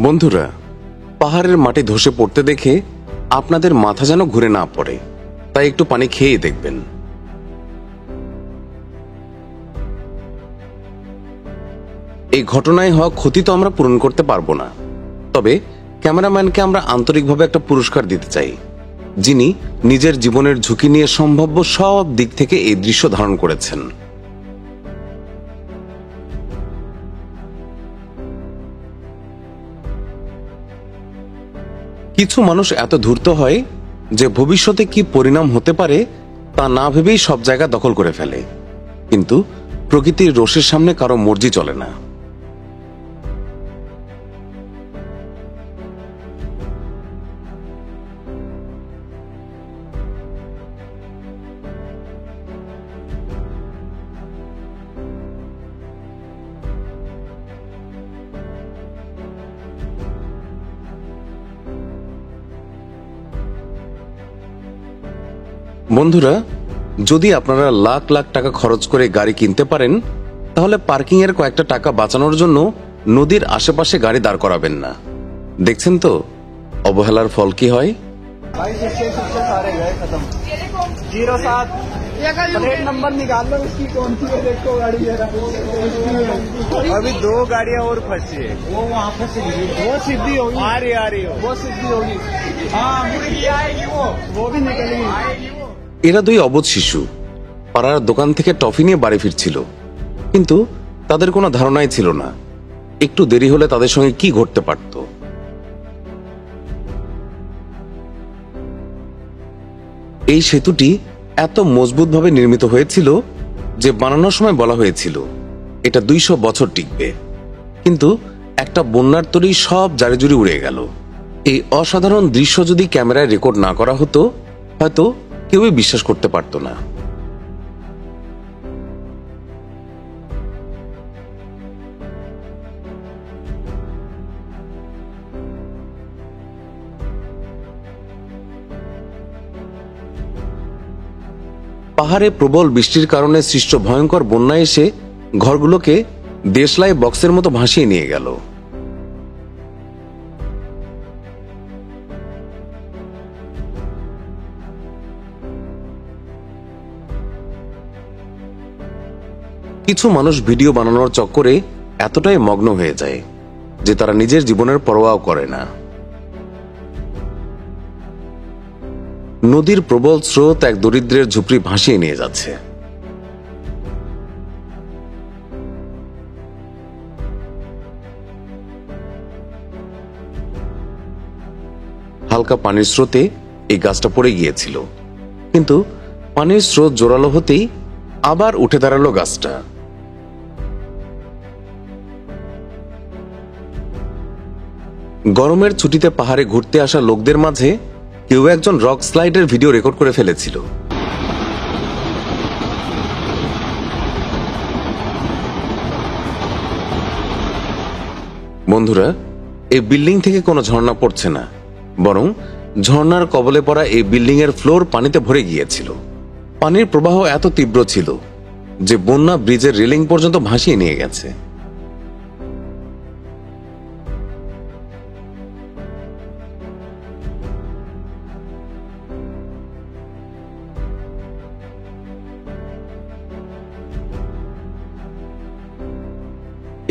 বন্ধুরা, পাহাড়ের মাটি ধসে পড়তে দেখে আপনাদের মাথা যেন ঘুরে না পড়ে, তাই একটু পানি খেয়ে দেখবেন। এই ঘটনায় হওয়া ক্ষতি তো আমরা পূরণ করতে পারবো না, তবে ক্যামেরাম্যানকে আমরা আন্তরিকভাবে একটা পুরস্কার দিতে চাই, যিনি নিজের জীবনের ঝুঁকি নিয়ে সম্ভাব্য সব দিক থেকে এই দৃশ্য ধারণ করেছেন। কিছু মানুষ এত ধূর্ত হয় যে ভবিষ্যতে কি পরিণাম হতে পারে তা না ভেবেই সব জায়গা দখল করে ফেলে, কিন্তু প্রকৃতির রোষের সামনে কারো মর্জি চলে না। বন্ধুরা, যদি আপনারা লাখ লাখ টাকা খরচ করে গাড়ি কিনতে পারেন, তাহলে পার্কিং এর কয়েকটা টাকা বাঁচানোর জন্য নদীর আশেপাশে গাড়ি দাঁড় করাবেন না। দেখছেন তো অবহেলার ফল কি হয়। प्लेट नंबर निकाल लो उसकी, कौन सी है देखो गाड़ी जरा। अभी 2 गाड़ियां और फंसी है, वो वहाँ फंसी है, वो सीधी होगी, आ रही हो, वो सीधी होगी। हाँ मुर्गी आएगी, वो भी निकलेगी, आएगी वो। এরা দুই অবুঝ শিশু পাড়ার দোকান থেকে টফি নিয়ে বাড়ি ফিরছিল, কিন্তু তাদের কোনো ধারণাই ছিল না একটু দেরি হলে তাদের সঙ্গে কি ঘটতে পারত। এই সেতুটি এত মজবুতভাবে নির্মিত হয়েছিল যে বানানোর সময় বলা হয়েছিল এটা 200 বছর টিকবে, কিন্তু একটা বন্যার তরেই সব জারিজুরি উড়ে গেল। এই অসাধারণ দৃশ্য যদি ক্যামেরায় রেকর্ড না করা হতো, হয়তো কেউই বিশ্বাস করতে পারত না। পাহাড়ে প্রবল বৃষ্টির কারণে সৃষ্ট ভয়ঙ্কর বন্যা এসে ঘরগুলোকে দেশলাই বক্সের মতো ভাসিয়ে নিয়ে গেল। কিছু মানুষ ভিডিও বানানোর চক্করে এতটাই মগ্ন হয়ে যায় যে তারা নিজের জীবনের পরোয়াও করে না। নদীর প্রবল স্রোত এক দরিদ্রের ঝুপড়ি ভাসিয়ে নিয়ে যাচ্ছে। হালকা পানির স্রোতে এই গাছটা পড়ে গিয়েছিল, কিন্তু পানির স্রোত জোরালো হতেই আবার উঠে দাঁড়ালো গাছটা। গরমের ছুটিতে পাহাড়ে ঘুরতে আসা লোকদের মাঝে কেউ একজন রক স্লাইডের ভিডিও রেকর্ড করে ফেলেছিল। বন্ধুরা, এই বিল্ডিং থেকে কোনো ঝর্ণা পড়ছে না, বরং ঝর্ণার কবলে পড়া এই বিল্ডিং এর ফ্লোর পানিতে ভরে গিয়েছিল। পানির প্রবাহ এত তীব্র ছিল যে বন্যা ব্রিজের রেলিং পর্যন্ত ভাসিয়ে নিয়ে গেছে।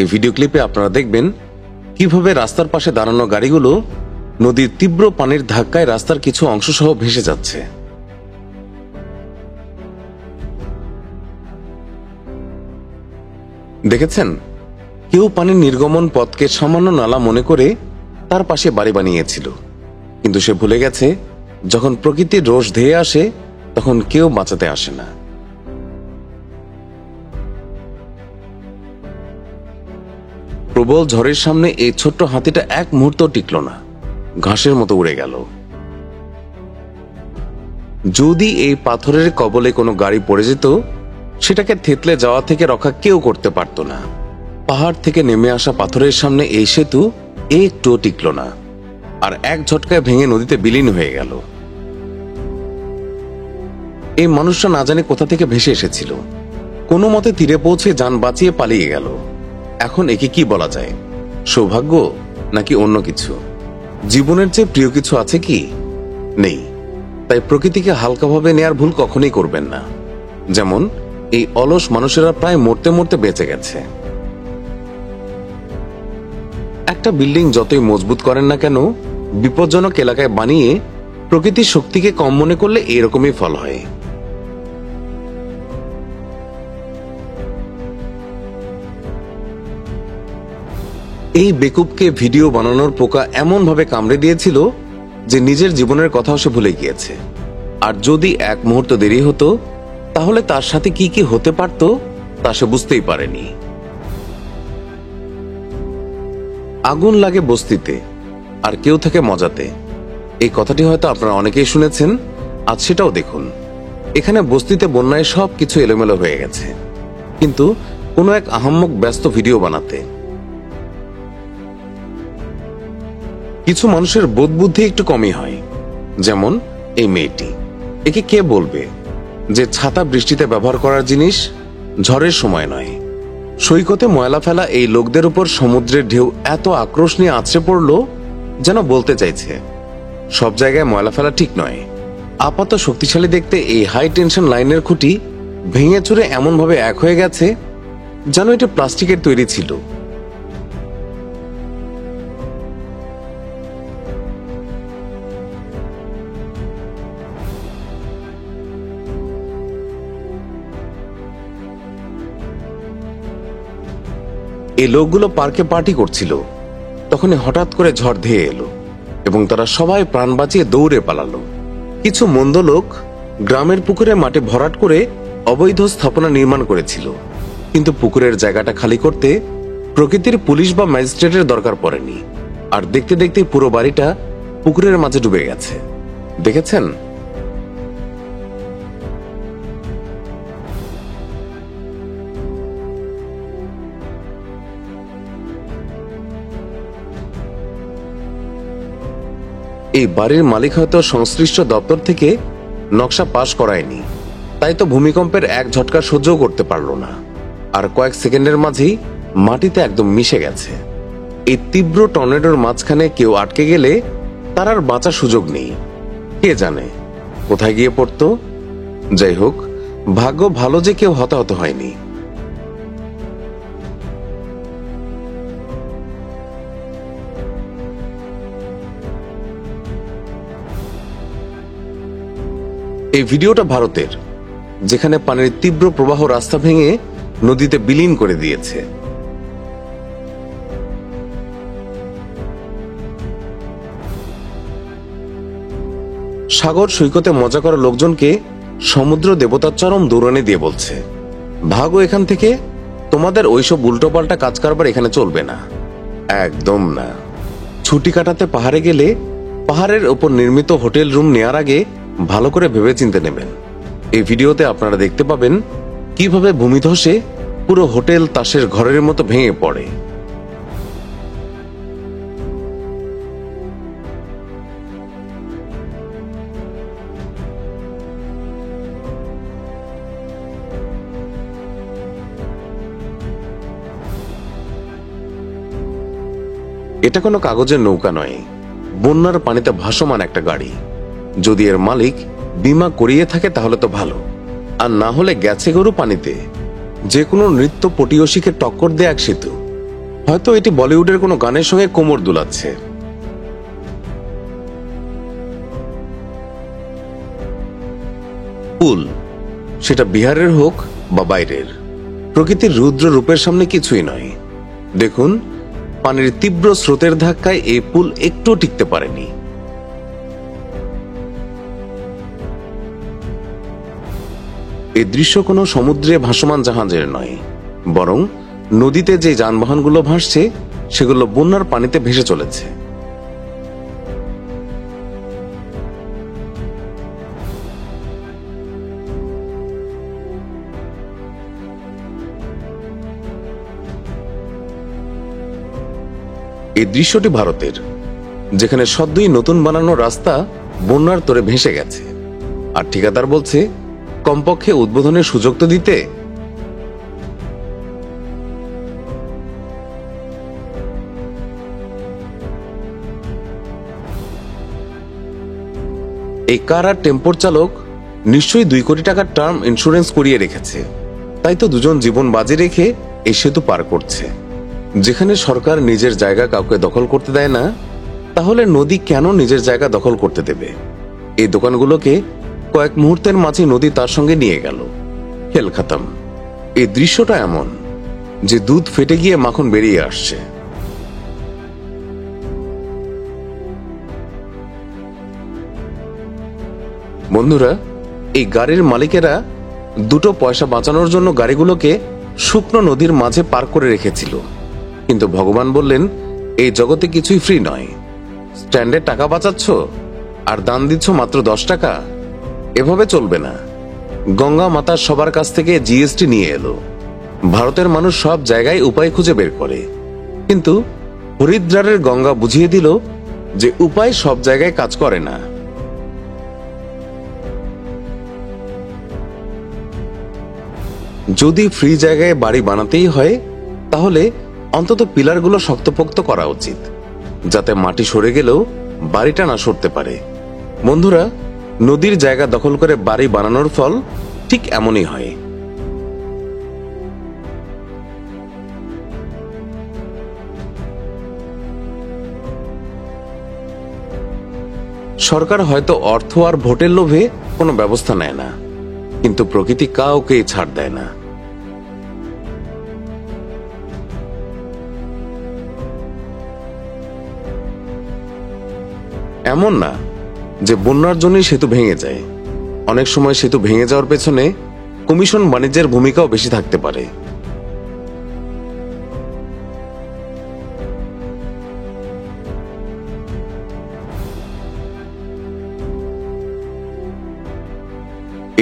এই ভিডিও ক্লিপে আপনারা দেখবেন কিভাবে রাস্তার পাশে দাঁড়ানো গাড়িগুলো নদীর তীব্র পানির ধাক্কায় রাস্তার কিছু অংশ সহ ভেসে যাচ্ছে। দেখেছেন, কেউ পানির নির্গমন পথকে সামান্য নালা মনে করে তার পাশে বাড়ি বানিয়েছিল, কিন্তু সে ভুলে গেছে যখন প্রকৃতির রোষ ধেয়ে আসে তখন কেউ বাঁচাতে আসে না। প্রবল ঝড়ের সামনে এই ছোট্ট হাতিটা এক মুহূর্ত টিকল না, ঘাসের মতো উড়ে গেল। যদি এই পাথরের কবলে কোনো গাড়ি পড়ে যেত, সেটাকে থেতলে যাওয়া থেকে রক্ষা কেউ করতে পারত না। পাহাড় থেকে নেমে আসা পাথরের সামনে এই সেতু একটুও টিকল না, আর এক ঝটকায় ভেঙে নদীতে বিলীন হয়ে গেল। এই মানুষটা না জানে কোথা থেকে ভেসে এসেছিল, কোনো মতে তীরে পৌঁছে যান বাঁচিয়ে পালিয়ে গেল। এখন একে কি বলা যায়, সৌভাগ্য নাকি অন্য কিছু? জীবনের চেয়ে প্রিয় কিছু আছে কি? নেই। তাই প্রকৃতিকে হালকাভাবে নেয়ার ভুল কখনোই করবেন না। যেমন এই অলস মানুষেরা প্রায় মরতে মরতে বেঁচে গেছে। একটা বিল্ডিং যতই মজবুত করেন না কেন, বিপজ্জনক এলাকায় বানিয়ে প্রকৃতির শক্তিকে কম মনে করলে এরকমই ফল হয়। এই বেকুবকে ভিডিও বানানোর পোকা এমন ভাবে কামড়ে দিয়েছিল যে নিজের জীবনের কথাও সে ভুলে গিয়েছে। আর যদি এক মুহূর্ত দেরি হতো তাহলে তার সাথে কি কি হতে পারত তা সে বুঝতেই পারেনি। আগুন লাগে বস্তিতে আর কেউ থাকে মজাতে, এই কথাটি হয়তো আপনারা অনেকেই শুনেছেন। আজ সেটাও দেখুন। এখানে বস্তিতে বন্যায় সবকিছু এলোমেলো হয়ে গেছে, কিন্তু কোনো এক আহাম্মক ব্যস্ত ভিডিও বানাতে। কিছু মানুষের বোধ বুদ্ধি একটু কমই হয়, যেমন এই মেয়েটি। একে কে বলবে যে ছাতা বৃষ্টিতে ব্যবহার করার জিনিস, ঝড়ের সময় নয়। সৈকতে ময়লা ফেলা এই লোকদের উপর সমুদ্রের ঢেউ এত আক্রোশ নিয়ে আছড়ে পড়ল যেন বলতে চাইছে সব জায়গায় ময়লা ফেলা ঠিক নয়। আপাত শক্তিশালী দেখতে এই হাই টেনশন লাইনের খুঁটি ভেঙে চুরে এমন ভাবে এক হয়ে গেছে যেন এটা প্লাস্টিকের তৈরি ছিল। এই লোকগুলো পার্কে পার্টি করছিল, তখনই হঠাৎ করে ঝড় ধেয়ে এলো এবং তারা সবাই প্রাণ বাঁচিয়ে দৌড়ে পালালো। কিছু মন্দ লোক গ্রামের পুকুরে মাটি ভরাট করে অবৈধ স্থাপনা নির্মাণ করেছিল, কিন্তু পুকুরের জায়গাটা খালি করতে প্রকৃতির পুলিশ বা ম্যাজিস্ট্রেটের দরকার পড়েনি। আর দেখতে দেখতে পুরো বাড়িটা পুকুরের মাঝে ডুবে গেছে। দেখেছেন? এই বাড়ির মালিক হয়তো সংশ্লিষ্ট দপ্তর থেকে নকশা পাশ করায়নি, তাই তো ভূমিকম্পের এক ঝটকা সহ্যও করতে পারল না, আর কয়েক সেকেন্ডের মাঝেই মাটিতে একদম মিশে গেছে। এই তীব্র টর্নেডোর মাঝখানে কেউ আটকে গেলে তার আর বাঁচার সুযোগ নেই। কে জানে কোথায় গিয়ে পড়তো। যাই হোক, ভাগ্য ভালো যে কেউ হতাহত হয়নি। এই ভিডিওটা ভারতের, যেখানে পানির তীব্র প্রবাহ রাস্তা ভেঙে নদীতে বিলীন করে দিয়েছে। সাগর সৈকতে মজা করা লোকজনকে সমুদ্র দেবতার চরম দৌড়ানি দিয়ে বলছে, ভাগো এখান থেকে, তোমাদের ওইসব উল্টোপাল্টা কাজ কারবার এখানে চলবে না। একদম না। ছুটি কাটাতে পাহাড়ে গেলে পাহাড়ের ওপর নির্মিত হোটেল রুম নেয়ার আগে ভালো করে ভেবেচিন্তে নেবেন। এই ভিডিওতে আপনারা দেখতে পাবেন কিভাবে ভূমিধসে পুরো হোটেল তাসের ঘরের মতো ভেঙে পড়ে। এটা কোনো কাগজের নৌকা নয়, বন্যার পানিতে ভাসমান একটা গাড়ি। যদি এর মালিক বীমা করিয়ে থাকে তাহলে তো ভালো, আর না হলে গেছে গরু পানিতে। যে কোনো নৃত্য পটীয়সীকে টক্কর দেয় এক সেতু। হয়তো এটি বলিউডের কোনো গানের সঙ্গে কোমর দুলাচ্ছে। পুল, সেটা বিহারের হোক বা বাইরের, প্রকৃতির রুদ্র রূপের সামনে কিছুই নয়। দেখুন, পানির তীব্র স্রোতের ধাক্কায় এই পুল একটু টিকতে পারেনি। এই দৃশ্য কোনো সমুদ্রে ভাসমান জাহাজের নয়, বরং নদীতে যে যানবাহনগুলো ভাসছে সেগুলো বন্যার পানিতে ভেসে চলেছে। এই দৃশ্যটি ভারতের, যেখানে সদ্যই নতুন বানানো রাস্তা বন্যার তোরে ভেসে গেছে, আর ঠিকাদার বলছে কমপক্ষে উদ্বোধনের সুযোগ তো দিতে। এই কার আর টেম্পোর চালক নিশ্চয়ই 2 কোটি টাকার টার্ম ইন্স্যুরেন্স করিয়ে রেখেছে, তাই তো দুজন জীবন বাজি রেখে এই সেতু পার করছে। যেখানে সরকার নিজের জায়গা কাউকে দখল করতে দেয় না, তাহলে নদী কেন নিজের জায়গা দখল করতে দেবে? এই দোকানগুলোকে কয়েক মুহূর্তের মাঝে নদী তার সঙ্গে নিয়ে গেল। খেল খতম। এই দৃশ্যটা এমন যে দুধ ফেটে গিয়ে মাখন বেরিয়ে আসছে। বন্ধুরা, এই গাড়ির মালিকেরা 2 পয়সা বাঁচানোর জন্য গাড়িগুলোকে শুকনো নদীর মাঝে পার করে রেখেছিল, কিন্তু ভগবান বললেন এই জগতে কিছুই ফ্রি নয়। স্ট্যান্ডে টাকা বাঁচাচ্ছ আর দান দিচ্ছ মাত্র 10 টাকা, এভাবে চলবে না। গঙ্গা মাতা সবার কাছ থেকে জিএসটি নিয়ে এলো। ভারতের মানুষ সব জায়গায় উপায় খুঁজে বের করে, কিন্তু হরিদ্বারের গঙ্গা বুঝিয়ে দিল যে উপায় সব জায়গায় কাজ করে না। যদি ফ্রি জায়গায় বাড়ি বানাতেই হয়, তাহলে অন্তত পিলারগুলো শক্তপোক্ত করা উচিত, যাতে মাটি সরে গেলেও বাড়িটা না সরতে পারে। বন্ধুরা, নদীর জায়গা দখল করে বাড়ি বানানোর ফল ঠিক এমনই হয়। সরকার হয়তো অর্থ আর ভোটের লোভে কোনো ব্যবস্থা নেয় না, কিন্তু প্রকৃতি কাউকেই ছাড় দেয় না। এমন না যে বন্যার জন্যই সেতু ভেঙে যায়। অনেক সময় সেতু ভেঙে যাওয়ার পেছনে কমিশন বাণিজ্যের ভূমিকাও বেশি থাকতে পারে।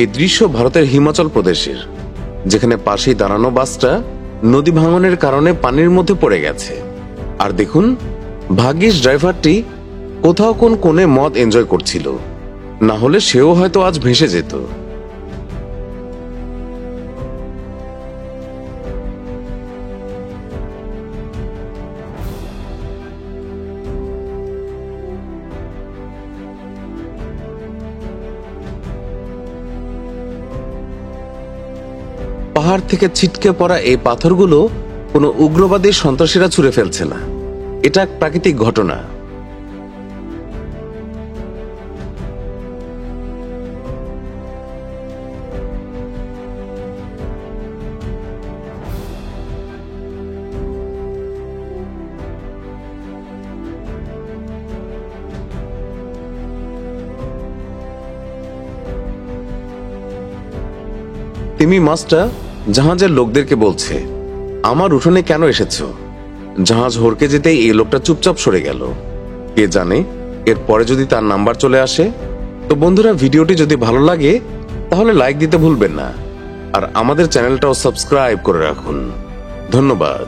এই দৃশ্য ভারতের হিমাচল প্রদেশের, যেখানে পাশেই দাঁড়ানো বাসটা নদী ভাঙনের কারণে পানির মধ্যে পড়ে গেছে। আর দেখুন, ভাগ্যিস ড্রাইভারটি কোথাও কোন কোণে মদ এনজয় করছিল, না হলে সেও হয়তো আজ ভেসে যেত। পাহাড় থেকে ছিটকে পড়া এই পাথরগুলো কোনো উগ্রবাদী সন্ত্রাসীরা ছুঁড়ে ফেলছে না, এটা এক প্রাকৃতিক ঘটনা। তিমি মাছটা জাহাজের লোকদেরকে বলছে, আমার উঠোনে কেন এসেছো? জাহাজ হড়কে যেতেই এই লোকটা চুপচাপ সরে গেল। কে জানে এরপরে যদি তার নাম্বার চলে আসে। তো বন্ধুরা, ভিডিওটি যদি ভালো লাগে তাহলে লাইক দিতে ভুলবেন না, আর আমাদের চ্যানেলটাও সাবস্ক্রাইব করে রাখুন। ধন্যবাদ।